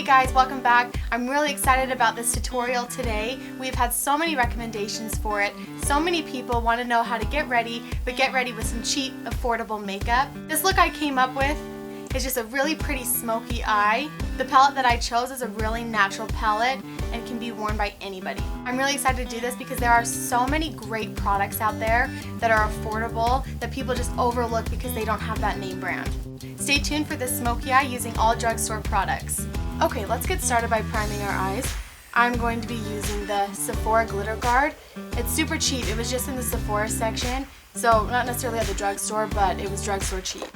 guys, welcome back. I'm really excited about this tutorial today. We've had so many recommendations for it. So many people want to know how to get ready, but get ready with some cheap, affordable makeup. This look I came up with is just a really pretty smoky eye. The palette that I chose is a really natural palette and can be worn by anybody. I'm really excited to do this because there are so many great products out there that are affordable that people just overlook because they don't have that name brand. Stay tuned for this smoky eye using all drugstore products. Okay, let's get started by priming our eyes. I'm going to be using the Sephora Glitterguard. It's super cheap. It was just in the Sephora section, so not necessarily at the drugstore, but it was drugstore cheap.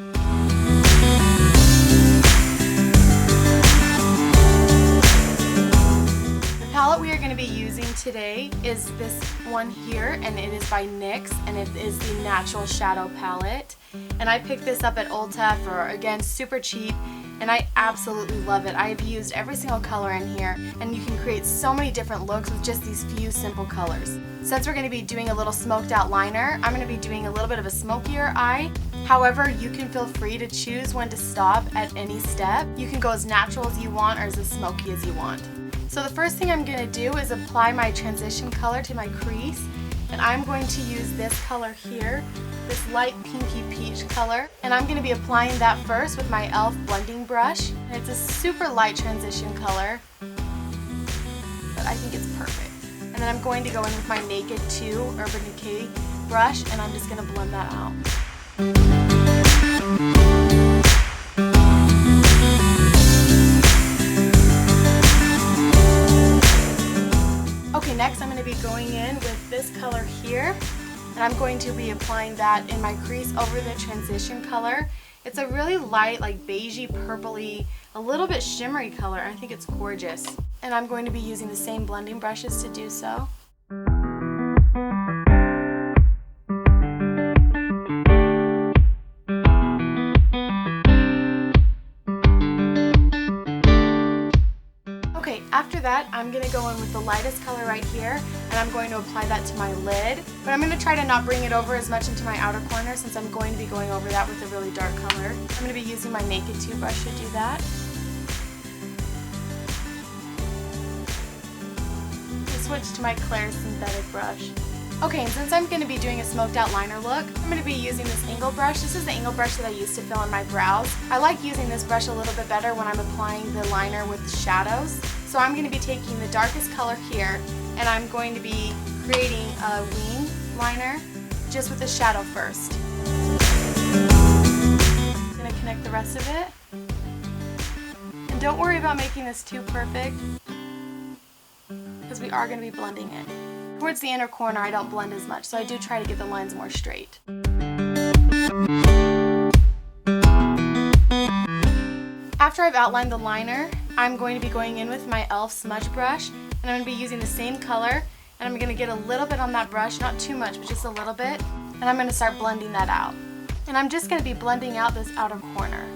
The palette we are going to be using today is this one here, and it is by NYX, and it is the Natural Shadow Palette. And I picked this up at Ulta for, again, super cheap, and I absolutely love it. I've used every single color in here, and you can create so many different looks with just these few simple colors. Since we're going to be doing a little smoked out liner, I'm going to be doing a little bit of a smokier eye. However, you can feel free to choose when to stop at any step. You can go as natural as you want or as smoky as you want. So the first thing I'm going to do is apply my transition color to my crease, and I'm going to use this color here, this light pinky peach color, and I'm going to be applying that first with my e.l.f. blending brush. And it's a super light transition color, but I think it's perfect. And then I'm going to go in with my Naked 2 Urban Decay brush, and I'm just going to blend that out. Okay, next I'm going to be going in with this color here, and I'm going to be applying that in my crease over the transition color. It's a really light, like beigey, purpley, a little bit shimmery color. I think it's gorgeous. And I'm going to be using the same blending brushes to do so. After that, I'm going to go in with the lightest color right here, and I'm going to apply that to my lid. But I'm going to try to not bring it over as much into my outer corner since I'm going to be going over that with a really dark color. I'm going to be using my Naked 2 brush to do that. I switched to my Claire synthetic brush. Okay, and since I'm going to be doing a smoked out liner look, I'm going to be using this angle brush. This is the angle brush that I used to fill in my brows. I like using this brush a little bit better when I'm applying the liner with shadows. So I'm going to be taking the darkest color here, and I'm going to be creating a wing liner just with the shadow first. I'm going to connect the rest of it. And don't worry about making this too perfect, because we are going to be blending it. Towards the inner corner, I don't blend as much, so I do try to get the lines more straight. After I've outlined the liner, I'm going to be going in with my e.l.f. Smudge brush, and I'm going to be using the same color, and I'm going to get a little bit on that brush, not too much, but just a little bit, and I'm going to start blending that out. And I'm just going to be blending out this outer corner.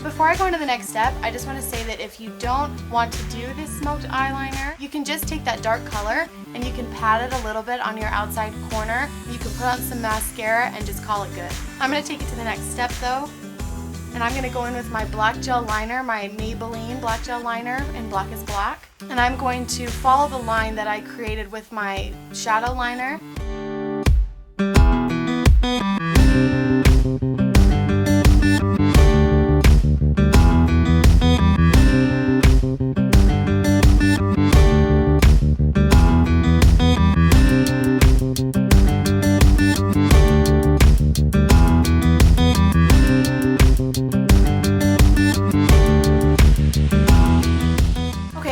Before I go into the next step, I just want to say that if you don't want to do this smoked eyeliner, you can just take that dark color and you can pat it a little bit on your outside corner. You can put on some mascara and just call it good. I'm going to take it to the next step though, and I'm going to go in with my black gel liner, my Maybelline black gel liner in Blackest black, and I'm going to follow the line that I created with my shadow liner.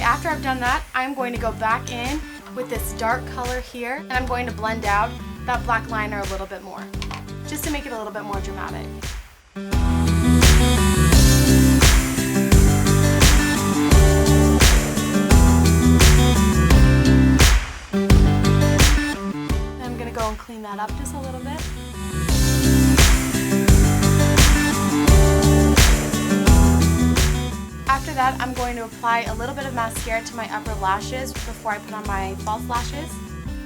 After I've done that, I'm going to go back in with this dark color here, and I'm going to blend out that black liner a little bit more, just to make it a little bit more dramatic. I'm going to go and clean that up just a little bit. After that, I'm going to apply a little bit of mascara to my upper lashes before I put on my false lashes.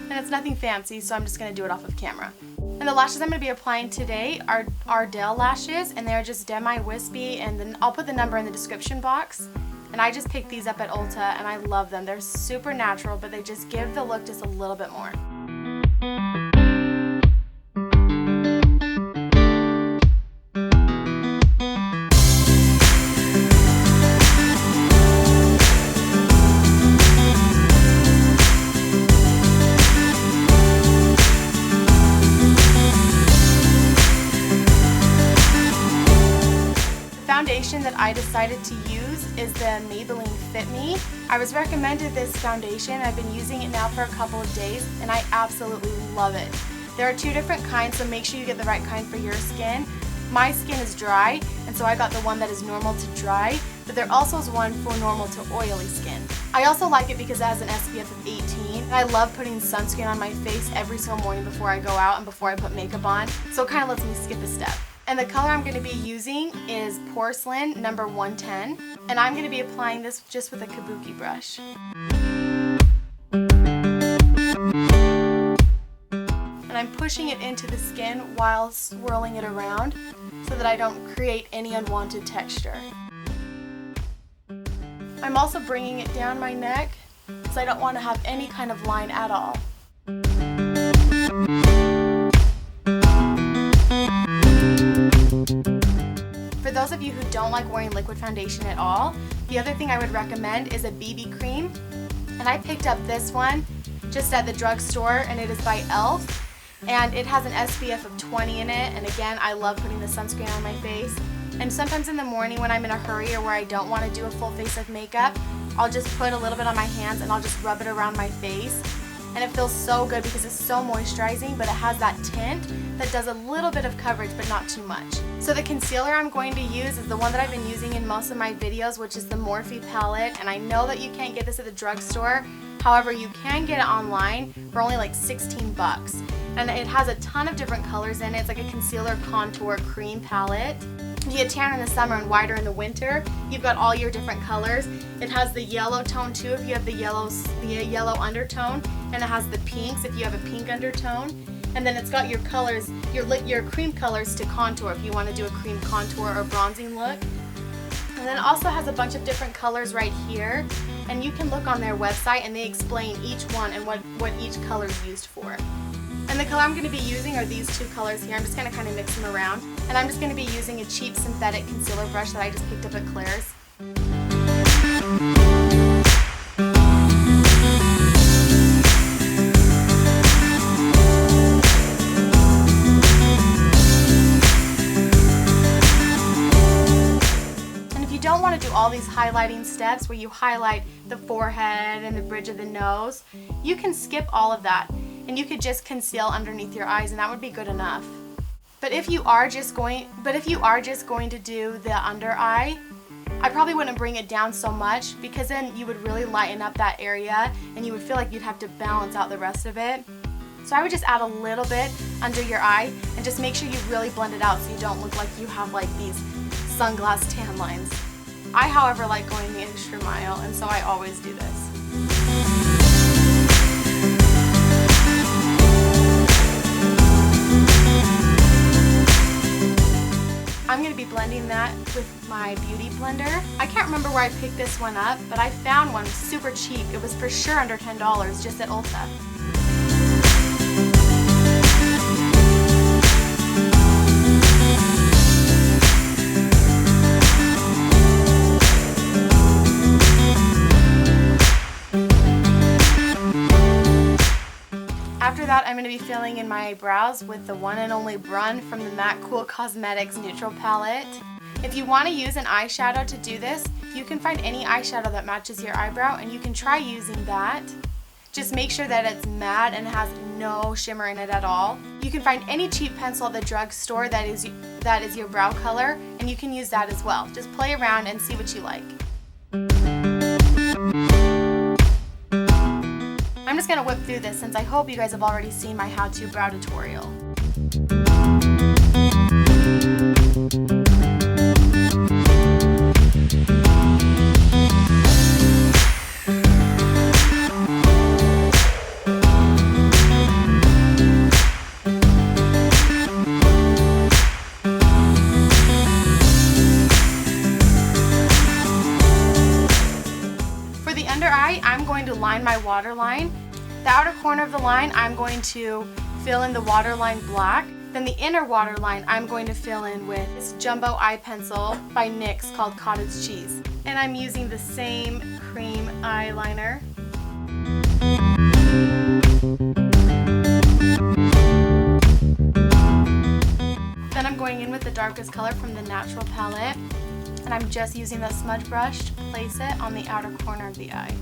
And it's nothing fancy, so I'm just going to do it off of camera. And the lashes I'm going to be applying today are Ardell lashes, and they're just Demi wispy, and then I'll put the number in the description box. And I just picked these up at Ulta, and I love them. They're super natural, but they just give the look just a little bit more. Foundation that I decided to use is the Maybelline Fit Me. I was recommended this foundation. I've been using it now for a couple of days and I absolutely love it. There are two different kinds, so make sure you get the right kind for your skin. My skin is dry, and so I got the one that is normal to dry, but there also is one for normal to oily skin. I also like it because it has an SPF of 18. And I love putting sunscreen on my face every single morning before I go out and before I put makeup on, so it kind of lets me skip a step. And the color I'm going to be using is Porcelain number 110. And I'm going to be applying this just with a kabuki brush. And I'm pushing it into the skin while swirling it around so that I don't create any unwanted texture. I'm also bringing it down my neck because I don't want to have any kind of line at all. For those of you who don't like wearing liquid foundation at all, the other thing I would recommend is a BB cream. And I picked up this one just at the drugstore, and it is by e.l.f. And it has an SPF of 20 in it, and again, I love putting the sunscreen on my face. And sometimes in the morning when I'm in a hurry or where I don't want to do a full face of makeup, I'll just put a little bit on my hands and I'll just rub it around my face. And it feels so good because it's so moisturizing, but it has that tint that does a little bit of coverage but not too much. So the concealer I'm going to use is the one that I've been using in most of my videos, which is the Morphe palette. And I know that you can't get this at the drugstore. However, you can get it online for only like 16 bucks. And it has a ton of different colors in it. It's like a concealer contour cream palette. If you get tan in the summer and whiter in the winter, you've got all your different colors. It has the yellow tone too if you have the yellow undertone, and it has the pinks if you have a pink undertone. And then it's got your colors, your cream colors to contour if you want to do a cream contour or bronzing look. And then it also has a bunch of different colors right here, and you can look on their website and they explain each one and what each color is used for. And the color I'm going to be using are these two colors here. I'm just going to kind of mix them around. And I'm just going to be using a cheap synthetic concealer brush that I just picked up at Claire's. And if you don't want to do all these highlighting steps where you highlight the forehead and the bridge of the nose, you can skip all of that. And you could just conceal underneath your eyes, and that would be good enough. But if you are just going to do the under eye, I probably wouldn't bring it down so much because then you would really lighten up that area and you would feel like you'd have to balance out the rest of it. So I would just add a little bit under your eye and just make sure you really blend it out so you don't look like you have like these sunglass tan lines. I, however, like going the extra mile, and so I always do this. I'm going to be blending that with my beauty blender. I can't remember where I picked this one up, but I found one super cheap. It was for sure under $10 just at Ulta. After that, I'm going to be filling in my brows with the one and only Brun from the MAC Cool Cosmetics Neutral Palette. If you want to use an eyeshadow to do this, you can find any eyeshadow that matches your eyebrow and you can try using that. Just make sure that it's matte and has no shimmer in it at all. You can find any cheap pencil at the drugstore that is your brow color, and you can use that as well. Just play around and see what you like. I'm just going to whip through this since I hope you guys have already seen my how-to brow tutorial. my waterline. The outer corner of the line, I'm going to fill in the waterline black. Then the inner waterline, I'm going to fill in with this jumbo eye pencil by NYX called Cottage Cheese. And I'm using the same cream eyeliner. Then I'm going in with the darkest color from the Naturel palette. And I'm just using the smudge brush to place it on the outer corner of the eye.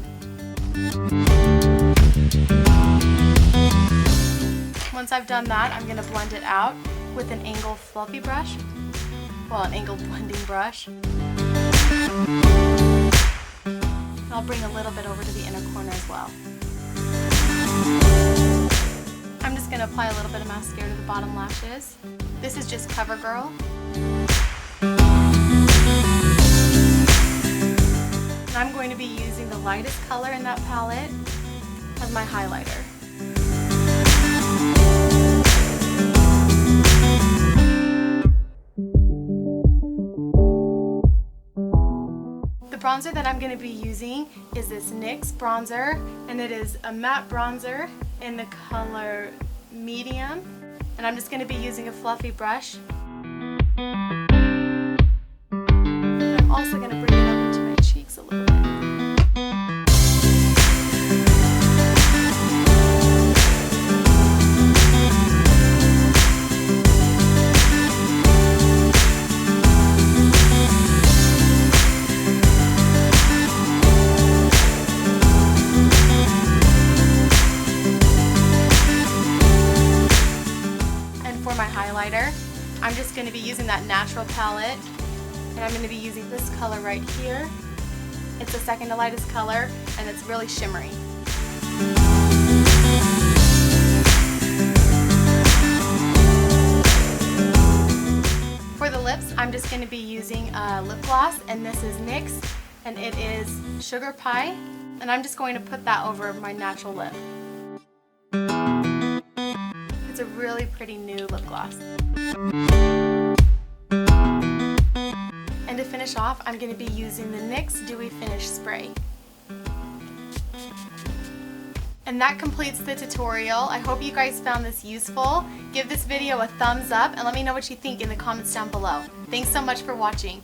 Once I've done that, I'm going to blend it out with an angled fluffy brush. Well, an angled blending brush. I'll bring a little bit over to the inner corner as well. I'm just going to apply a little bit of mascara to the bottom lashes. This is just Covergirl. And I'm going to be using the lightest color in that palette as my highlighter. The bronzer that I'm going to be using is this NYX bronzer, and it is a matte bronzer in the color medium. And I'm just going to be using a fluffy brush. I'm also going to bring it up into my cheeks a little bit. I'm just going to be using that Naturel palette, and I'm going to be using this color right here. It's the second to lightest color, and it's really shimmery. For the lips, I'm just going to be using a lip gloss, and this is NYX, and it is Sugar Pie, and I'm just going to put that over my natural lip. It's a really pretty new lip gloss. And to finish off, I'm going to be using the NYX Dewy Finish Spray. And that completes the tutorial. I hope you guys found this useful. Give this video a thumbs up and let me know what you think in the comments down below. Thanks so much for watching.